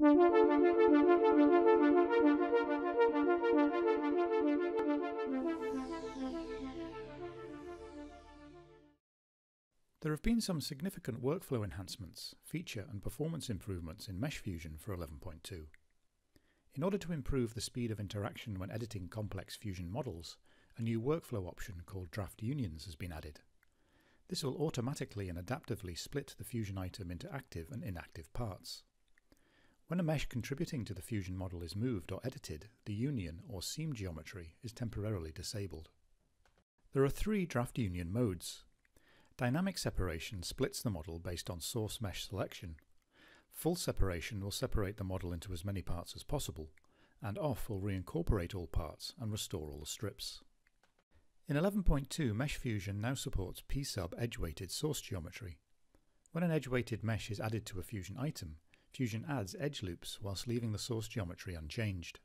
There have been some significant workflow enhancements, feature and performance improvements in MeshFusion for 11.2. In order to improve the speed of interaction when editing complex Fusion models, a new workflow option called Draft Unions has been added. This will automatically and adaptively split the Fusion item into active and inactive parts. When a mesh contributing to the Fusion model is moved or edited, the union or seam geometry is temporarily disabled. There are 3 draft union modes. Dynamic separation splits the model based on source mesh selection. Full separation will separate the model into as many parts as possible, and off will reincorporate all parts and restore all the strips. In 11.2, MeshFusion now supports P-sub edge-weighted source geometry. When an edge-weighted mesh is added to a Fusion item, Fusion adds edge loops whilst leaving the source geometry unchanged.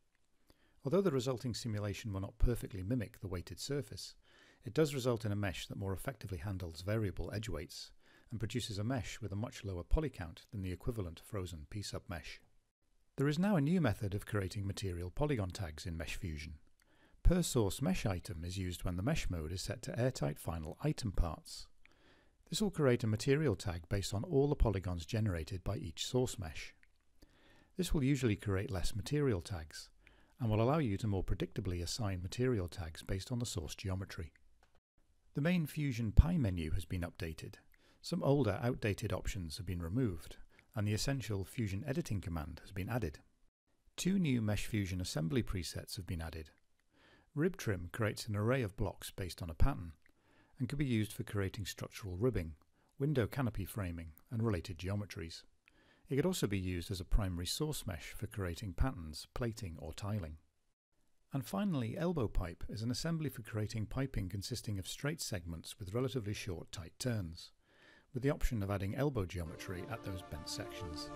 Although the resulting simulation will not perfectly mimic the weighted surface, it does result in a mesh that more effectively handles variable edge weights and produces a mesh with a much lower poly count than the equivalent frozen P-sub mesh. There is now a new method of creating material polygon tags in MeshFusion. Per source mesh item is used when the mesh mode is set to airtight final item parts. This will create a material tag based on all the polygons generated by each source mesh. This will usually create less material tags and will allow you to more predictably assign material tags based on the source geometry. The main Fusion Pie menu has been updated. Some older, outdated options have been removed, and the essential Fusion editing command has been added. 2 new MeshFusion assembly presets have been added. Rib trim creates an array of blocks based on a pattern, and can be used for creating structural ribbing, window canopy framing, and related geometries. It could also be used as a primary source mesh for creating patterns, plating, or tiling. And finally, elbow pipe is an assembly for creating piping consisting of straight segments with relatively short tight turns, with the option of adding elbow geometry at those bent sections.